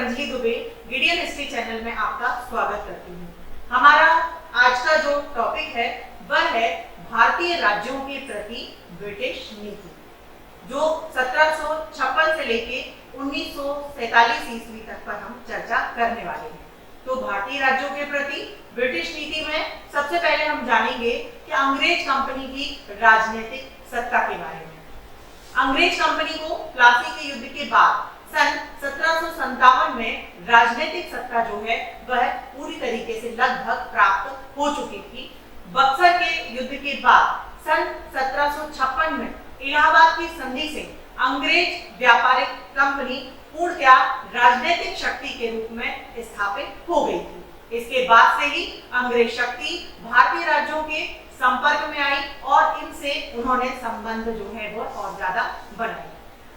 Anjali Dubey Gideon history channel में आपका स्वागत करती हूँ। हमारा आज का जो टॉपिक है वह है भारतीय राज्यों के प्रति ब्रिटिश नीति, जो 1756 से लेके 1947 ईस्वी तक पर हम चर्चा करने वाले हैं। तो भारतीय राज्यों के प्रति ब्रिटिश नीति में सबसे पहले हम जानेंगे कि अंग्रेज कंपनी की राजनीतिक सत्ता के बारे में। अंग्रेज कंपनी को प्लासी के युद्ध के बाद सन 1757 में राजनीतिक सत्ता जो है वह पूरी तरीके से लगभग प्राप्त हो चुकी थी। बक्सर के युद्ध के बाद सन 1756 में इलाहाबाद की संधि से अंग्रेज व्यापारिक कंपनी पूर्णतया राजनीतिक शक्ति के रूप में स्थापित हो गई थी। इसके बाद से ही अंग्रेज शक्ति भारतीय राज्यों के संपर्क में आई और इनसे उन्होंने संबंध जो है वो और ज्यादा बनाए।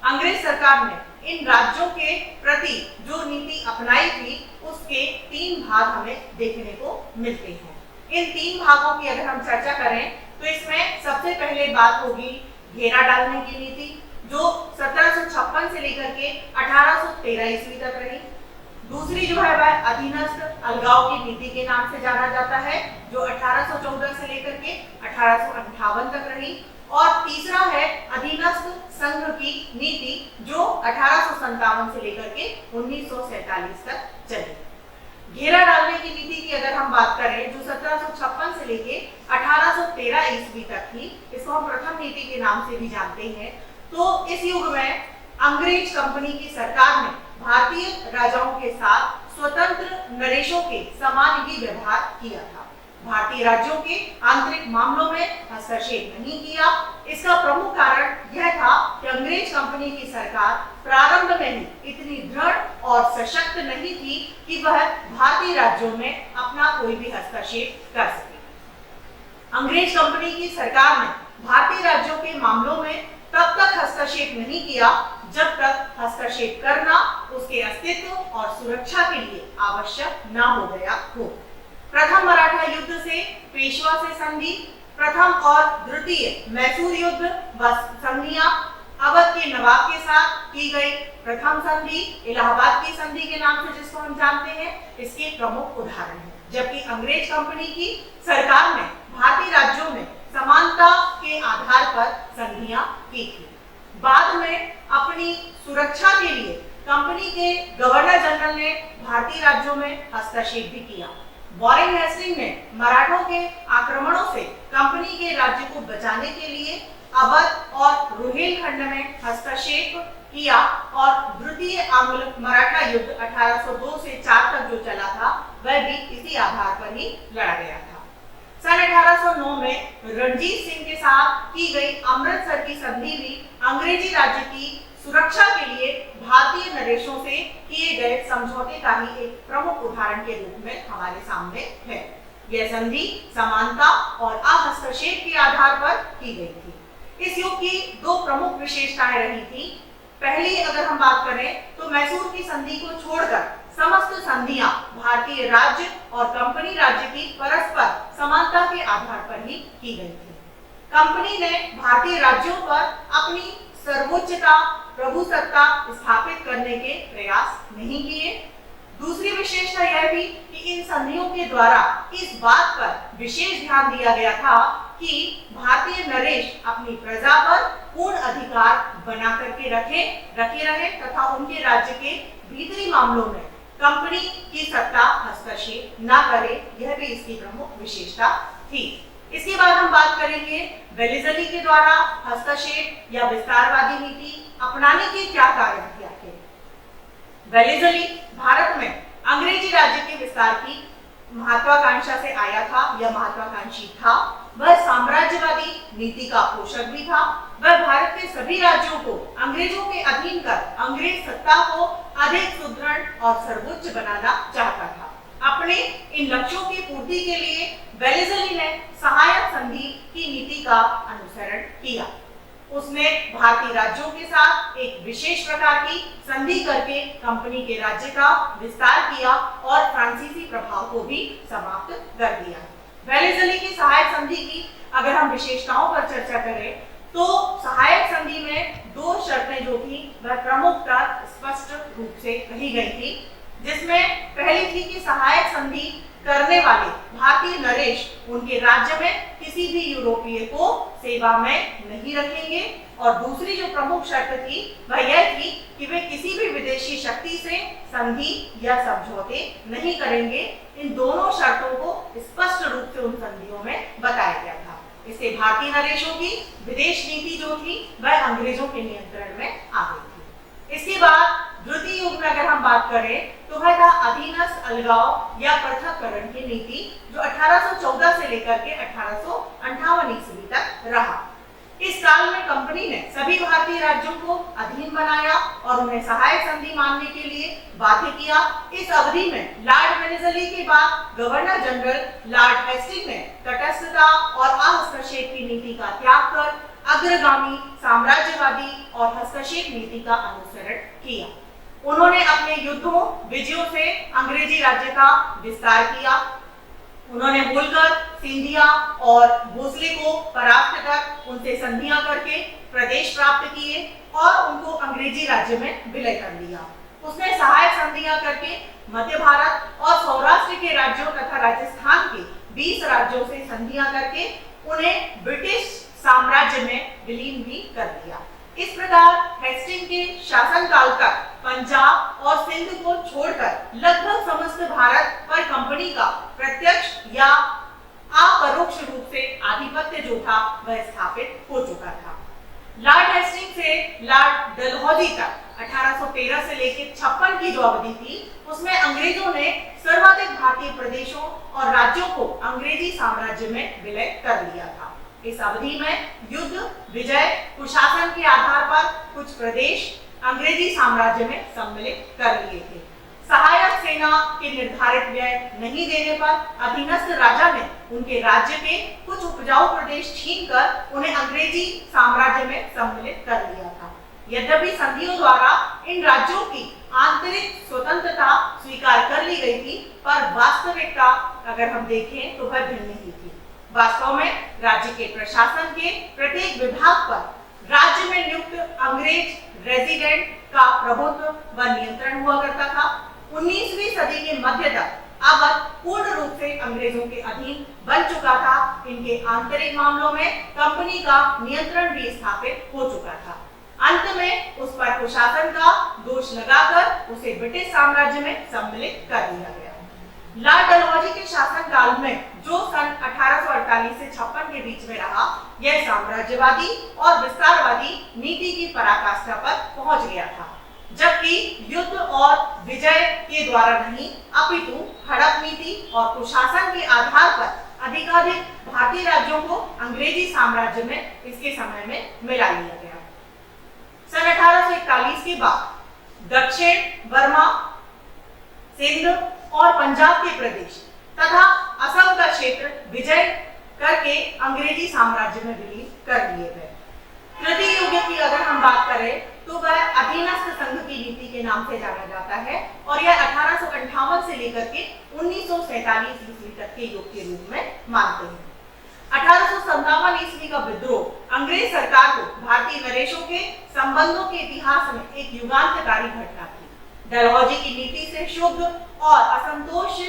अंग्रेज सरकार ने इन राज्यों के प्रति जो नीति अपनाई थी उसके 3 भाग हमें देखने को मिलते हैं। इन 3 भागों की अगर हम चर्चा करें तो इसमें सबसे पहले बात होगी घेरा डालने की नीति, जो 1756 से लेकर के 1813 ईस्वी तक रही। दूसरी जो है वह अधीनस्थ अलगाव की नीति के नाम से जाना जाता है, जो 1814 से लेकर के 1858 तक रही। और तीसरा है अधीनस्थ संघ की नीति, जो 1857 से लेकर के 1947 तक चली। घेरा डालने की नीति की अगर हम बात करें, जो 1756 से लेके 1813 ईस्वी तक थी, इसको हम प्रथम नीति के नाम से भी जानते हैं। तो इस युग में अंग्रेज कंपनी की सरकार ने भारतीय राजाओं के साथ स्वतंत्र नरेशों के समान ही व्यवहार किया था। भारतीय राज्यों के आंतरिक मामलों में हस्तक्षेप नहीं किया। इसका प्रमुख कारण यह था कि अंग्रेज कंपनी की सरकार प्रारंभ में ही इतनी दृढ़ और सशक्त नहीं थी कि वह भारतीय राज्यों में अपना कोई भी हस्तक्षेप कर सके। अंग्रेज कंपनी की सरकार ने भारतीय राज्यों के मामलों में तब तक हस्तक्षेप नहीं किया जब तक हस्तक्षेप करना उसके अस्तित्व और सुरक्षा के लिए आवश्यक न हो गया हो। प्रथम मराठा युद्ध से पेशवा से संधि, प्रथम और द्वितीय मैसूर युद्ध व संधियां, अवध के नवाब के साथ की गई प्रथम संधि, इलाहाबाद की संधि के नाम से जिसको हम जानते हैं, इसके प्रमुख उदाहरण हैं। जबकि अंग्रेज कंपनी की सरकार ने भारतीय राज्यों में समानता के आधार पर संधियां की थी। बाद में अपनी सुरक्षा के लिए कंपनी के गवर्नर जनरल ने भारतीय राज्यों में हस्तक्षेप भी किया। वॉरेन हेस्टिंग ने मराठों के आक्रमणों से कंपनी के राज्य को बचाने के लिए अवध और रुहेलखंड में हस्तक्षेप किया और द्वितीय आंग्ल मराठा युद्ध 1802 से 4 तक जो चला था वह भी इसी आधार पर ही लड़ा गया था। सन 1809 में रणजीत सिंह के साथ की गई अमृतसर की संधि भी अंग्रेजी राज्य की सुरक्षा के लिए भारतीय नरेशों से किए गए समझौते का ही एक प्रमुख उदाहरण के रूप में हमारे सामने है। यह संधि समानता और अहस्तक्षेप के आधार पर की गई थी। इस युग की 2 प्रमुख विशेषताएं रही थी। पहली अगर हम बात करें तो मैसूर की संधि को छोड़कर समस्त संधियां भारतीय राज्य और कंपनी राज्य की परस्पर समानता के आधार पर ही की गई थी। कंपनी ने भारतीय राज्यों पर अपनी सर्वोच्चता, प्रभुसत्ता स्थापित करने के प्रयास नहीं किए। दूसरी विशेषता यह भी कि इन संधियों के द्वारा इस बात पर विशेष ध्यान दिया गया था कि भारतीय नरेश अपनी प्रजा पर पूर्ण अधिकार बना करके रखे रहे तथा उनके राज्य के भीतरी मामलों में कंपनी की सत्ता हस्तक्षेप न करे। यह भी इसकी प्रमुख विशेषता थी। इसके बाद हम बात करेंगे वेलेज़ली के द्वारा हस्तक्षेप या विस्तारवादी नीति अपनाने के क्या कारण थे आखिर। वेलेज़ली भारत में अंग्रेजी राज्य के विस्तार की महत्वाकांक्षा से आया था या महत्वाकांक्षी था। वह साम्राज्यवादी नीति का पोषक भी था। वह भारत के सभी राज्यों को अंग्रेजों के अधीन कर अंग्रेज सत्ता को अधिक सुदृढ़ और सर्वोच्च बनाना चाहता था। अपने इन लक्ष्यों की पूर्ति के लिए वेलेज़ली ने सहायक संधि की नीति का अनुसरण किया। उसने भारतीय राज्यों के साथ एक विशेष प्रकार की संधि करके कंपनी के राज्य का विस्तार किया और फ्रांसीसी प्रभाव को भी समाप्त कर दिया। वेलेज़ली की सहायक संधि की अगर हम विशेषताओं पर चर्चा करें तो सहायक संधि में 2 शर्तें जो थी वह प्रमुखतः स्पष्ट रूप से कही गई थी। जिसमें पहली थी कि सहायक संधि करने वाले भारतीय नरेश उनके राज्य में किसी भी यूरोपीय को सेवा में नहीं रखेंगे, और दूसरी जो प्रमुख शर्त थी वह यह थी कि वे किसी भी विदेशी शक्ति से संधि या समझौते नहीं करेंगे। इन दोनों शर्तों को स्पष्ट रूप से उन संधियों में बताया गया था। इससे भारतीय नरेशों की विदेश नीति जो थी वह अंग्रेजों के नियंत्रण में आ गई थी। इसके बाद द्वितीय युग में अगर हम बात करें तो वह था अधीनस्थ अलगाव या पृथक्करण की नीति, जो 1814 से लेकर के 1858 ईस्वी तक रहा। इस काल में कंपनी ने सभी भारतीय राज्यों को अधीन बनाया और उन्हें सहायक संधि मानने के लिए बाध्य किया। इस अवधि में लॉर्ड वेलेस्ली के बाद गवर्नर जनरल लॉर्ड हेस्टिंग्स ने तटस्थता और हस्तक्षेप की नीति का त्याग कर अग्रगामी साम्राज्यवादी और हस्तक्षेप नीति का अनुसरण किया। उन्होंने अपने युद्धों विजयों से अंग्रेजी राज्य का विस्तार किया। उन्होंने होल्कर, सिंधिया और भोसले को परास्त कर उनसे संधियां करके प्रदेश प्राप्त किए और उनको अंग्रेजी राज्य में विलय कर लिया। उसने सहायक संधियां करके मध्य भारत और सौराष्ट्र के राज्यों तथा राजस्थान के 20 राज्यों से संधियां करके उन्हें ब्रिटिश साम्राज्य में विलीन भी कर दिया। इस प्रकार हेस्टिंग के शासनकाल तक पंजाब और सिंध को छोड़कर लगभग समस्त भारत पर कंपनी का प्रत्यक्ष या अपरोक्ष रूप से आधिपत्य जो था वह स्थापित हो चुका था। लॉर्ड हेस्टिंग से लॉर्ड डलहौजी तक 1813 से लेकर 56 की जो अवधि थी उसमें अंग्रेजों ने सर्वाधिक भारतीय प्रदेशों और राज्यों को अंग्रेजी साम्राज्य में विलय कर लिया था। इस अवधि में युद्ध, विजय, कुशासन के आधार पर कुछ प्रदेश अंग्रेजी साम्राज्य में सम्मिलित कर लिए थे। सहायक सेना के निर्धारित व्यय नहीं देने पर अधीनस्थ राजा ने उनके राज्य के कुछ उपजाऊ प्रदेश छीनकर उन्हें अंग्रेजी साम्राज्य में सम्मिलित कर लिया था। यद्यपि संधियों द्वारा इन राज्यों की आंतरिक स्वतंत्रता स्वीकार कर ली गई थी, पर वास्तविकता अगर हम देखें तो वह भिन्न ही थी। वास्तव में राज्य के प्रशासन के प्रत्येक विभाग पर राज्य में नियुक्त अंग्रेज रेजिडेंट का प्रभुत्व व नियंत्रण हुआ करता था। 19वीं सदी के मध्य तक अवध पूर्ण रूप से अंग्रेजों के अधीन बन चुका था। इनके आंतरिक मामलों में कंपनी का नियंत्रण भी स्थापित हो चुका था। अंत में उस पर कुशासन का दोष लगाकर उसे ब्रिटिश साम्राज्य में सम्मिलित कर दिया गया। लॉर्ड डलहौजी के शासनकाल में जो सन 1848 से 56 के बीच में रहा, यह साम्राज्यवादी और विस्तारवादी नीति की पराकाष्ठा पर पहुंच गया था, जबकि युद्ध और विजय के द्वारा नहीं अपितु हड़प नीति और कुशासन के आधार पर अधिकाधिक भारतीय राज्यों को अंग्रेजी साम्राज्य में इसके समय में मिला लिया गया। सन 1841 के बाद दक्षिण बर्मा, सिंध और पंजाब के प्रदेश तथा असम का क्षेत्र विजय करके अंग्रेजी साम्राज्य में विलीन कर लिए गए। तृतीय युग की अगर हम बात करें तो वह अधीनस्थ संघ की नीति के नाम से जाना जाता है और यह 1858 से लेकर के 1947 ईस्वी तक के युग के रूप में मानते हैं। 1857 ईस्वी का विद्रोह अंग्रेज सरकार को भारतीय नरेशों के संबंधों के इतिहास में एक युगांतकारी घटना थी। डलहौजी की नीति से क्षुब्ध और असंतोष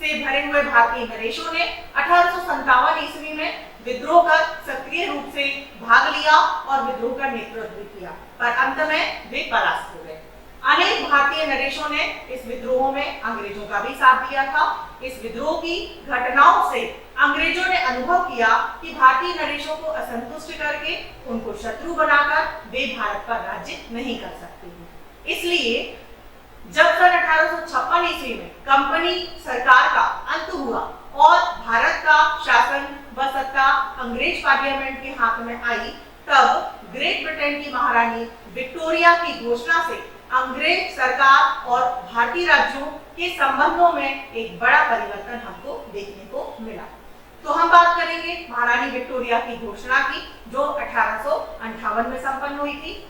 से भरे हुए भारतीय नरेशों ने 1857 ईस्वी में विद्रोह का सक्रिय रूप से भाग लिया और विद्रोह का नेतृत्व किया, पर अंत में वे परास्त हो गए। अनेक भारतीय नरेशों ने इस विद्रोह में अंग्रेजों का भी साथ दिया था। इस विद्रोह की घटनाओं से अंग्रेजों ने अनुभव किया कि भारतीय नरेशों को असंतुष्ट करके उनको शत्रु बनाकर वे भारत पर राज्य नहीं कर सकते हैं। इसलिए जब सन 1856 ईस्वी में कंपनी सरकार का अंत हुआ और भारत का शासन व सत्ता अंग्रेज पार्लियामेंट के हाथ में आई, तब ग्रेट ब्रिटेन की महारानी विक्टोरिया की घोषणा से अंग्रेज सरकार और भारतीय राज्यों के संबंधों में एक बड़ा परिवर्तन हमको देखने को मिला। तो हम बात करेंगे महारानी विक्टोरिया की घोषणा की, जो 1858 में संपन्न हुई थी।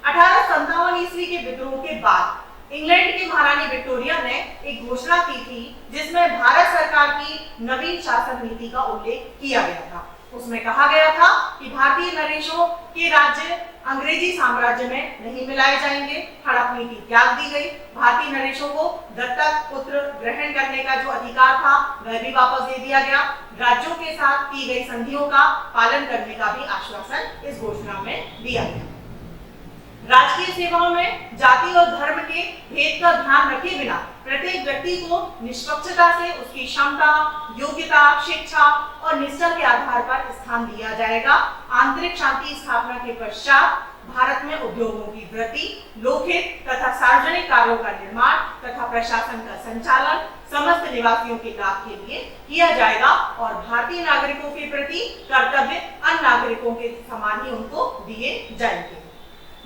1857 ईस्वी के विद्रोह के बाद इंग्लैंड की महारानी विक्टोरिया ने एक घोषणा की थी जिसमें भारत सरकार की नवीन शासन नीति का उल्लेख किया गया था। उसमें कहा गया था कि भारतीय नरेशों के राज्य अंग्रेजी साम्राज्य में नहीं मिलाए जाएंगे। हड़प नीति त्याग दी गई। भारतीय नरेशों को दत्तक पुत्र ग्रहण करने का जो अधिकार था वह भी वापस दे दिया गया। राज्यों के साथ की गई संधियों का पालन करने का भी आश्वासन इस घोषणा में दिया गया। राजकीय सेवाओं में जाति और धर्म के भेद का ध्यान रखे बिना प्रत्येक व्यक्ति को निष्पक्षता से उसकी क्षमता, योग्यता, शिक्षा और निष्ठा के आधार पर स्थान दिया जाएगा। आंतरिक शांति स्थापना के पश्चात भारत में उद्योगों की वृद्धि, लोकहित तथा सार्वजनिक कार्यों का निर्माण तथा प्रशासन का संचालन समस्त निवासियों के लाभ के लिए किया जाएगा और भारतीय नागरिकों के प्रति कर्तव्य अन्य नागरिकों के समान ही उनको दिए जाएंगे।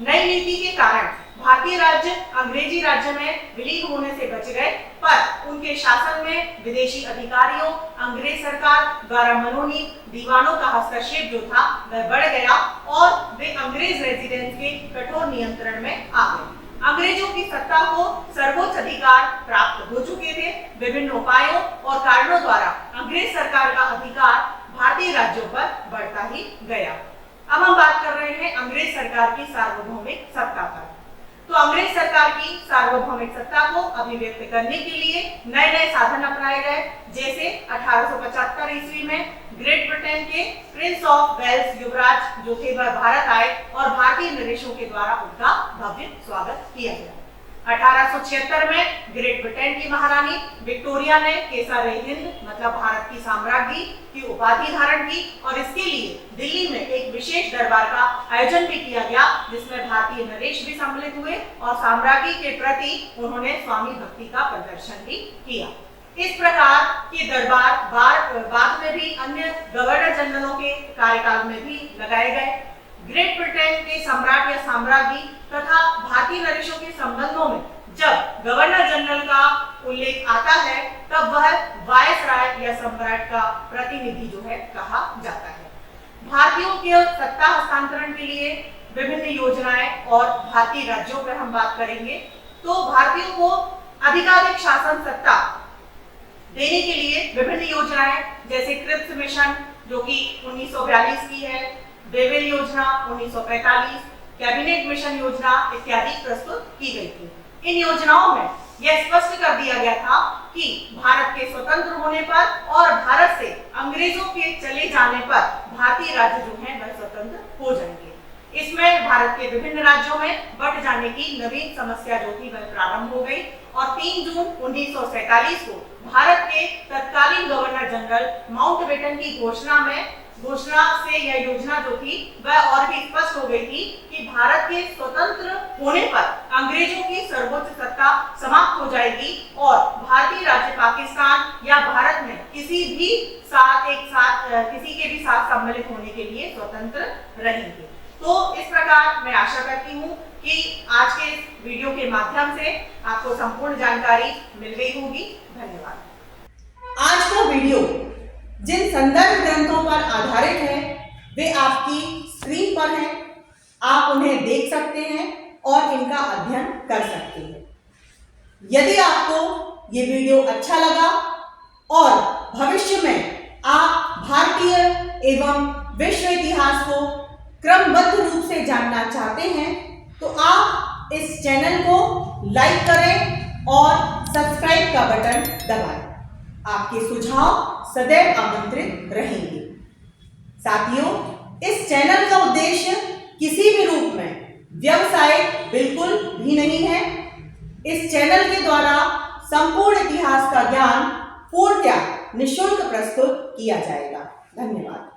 नई नीति के कारण भारतीय राज्य अंग्रेजी राज्य में विलीन होने से बच गए, पर उनके शासन में विदेशी अधिकारियों, अंग्रेज सरकार द्वारा मनोनीत दीवानों का हस्तक्षेप जो था वह बढ़ गया और वे अंग्रेज रेजिडेंस के कठोर नियंत्रण में आ गए। अंग्रेजों की सत्ता को सर्वोच्च अधिकार प्राप्त हो चुके थे। विभिन्न उपायों और कारणों द्वारा अंग्रेज सरकार का अधिकार भारतीय राज्यों पर बढ़ता ही गया। अब हम बात कर रहे हैं अंग्रेज सरकार की सार्वभौमिक सत्ता पर। तो अंग्रेज सरकार की सार्वभौमिक सत्ता को अभिव्यक्त करने के लिए नए नए साधन अपनाए गए, जैसे 1875 ईस्वी में ग्रेट ब्रिटेन के प्रिंस ऑफ वेल्स युवराज जो थे वह भारत आए और भारतीय नरेशों के द्वारा उनका भव्य स्वागत किया गया। 1876 में ग्रेट ब्रिटेन की महारानी विक्टोरिया ने केसर-ए-हिंद मतलब भारत की साम्राज्ञी की उपाधि धारण की और इसके लिए दिल्ली में एक विशेष दरबार का आयोजन भी किया गया, जिसमें भारतीय नरेश भी सम्मिलित हुए और साम्राज्ञी के प्रति उन्होंने स्वामी भक्ति का प्रदर्शन भी किया। इस प्रकार के दरबार बाद में भी अन्य गवर्नर जनरलों के कार्यकाल में भी लगाए गए। ग्रेट ब्रिटेन के सम्राट या साम्राज्ञी तथा भारतीय नरेशों के संबंधों में जब गवर्नर जनरल का उल्लेख आता है तब वह वायसराय या सम्राट का प्रतिनिधि जो है कहा जाता है। भारतीयों के सत्ता हस्तांतरण के लिए विभिन्न योजनाएं और भारतीय राज्यों पर हम बात करेंगे। तो भारतीयों को अधिकाधिक शासन सत्ता देने के लिए विभिन्न योजनाएं जैसे क्रिप्स मिशन जो कि 1942 की है, बेवेल योजना 1945, कैबिनेट मिशन योजना इत्यादि प्रस्तुत की गई थी। इन योजनाओं में यह स्पष्ट कर दिया गया था कि भारत के स्वतंत्र होने पर और भारत से अंग्रेजों के चले जाने पर भारतीय राज्य जो हैं वह स्वतंत्र हो जाएंगे। इसमें भारत के विभिन्न राज्यों में बंट जाने की नवीन समस्या जो थी वह प्रारंभ हो गई और 3 जून 1947 को भारत के तत्कालीन गवर्नर जनरल माउंटबेटन की घोषणा से यह योजना जो थी वह और भी स्पष्ट हो गई थी कि भारत के स्वतंत्र होने पर अंग्रेजों की सर्वोच्च सत्ता समाप्त हो जाएगी और भारतीय राज्य पाकिस्तान या भारत में किसी के भी साथ सम्मिलित होने के लिए स्वतंत्र रहेंगे। तो इस प्रकार मैं आशा करती हूँ कि आज के इस वीडियो के माध्यम से आपको संपूर्ण जानकारी मिल गई होगी। धन्यवाद। आज का वीडियो जिन संदर्भ ग्रंथों पर आधारित है वे आपकी स्क्रीन पर हैं। आप उन्हें देख सकते हैं और इनका अध्ययन कर सकते हैं। यदि आपको ये वीडियो अच्छा लगा और भविष्य में आप भारतीय एवं विश्व इतिहास को क्रमबद्ध रूप से जानना चाहते हैं तो आप इस चैनल को लाइक करें और सब्सक्राइब का बटन दबाएं। आपके सुझाव सदैव आमंत्रित रहेंगे। साथियों, इस चैनल का उद्देश्य किसी भी रूप में व्यवसायिक बिल्कुल भी नहीं है। इस चैनल के द्वारा संपूर्ण इतिहास का ज्ञान पूर्णतः निःशुल्क प्रस्तुत किया जाएगा। धन्यवाद।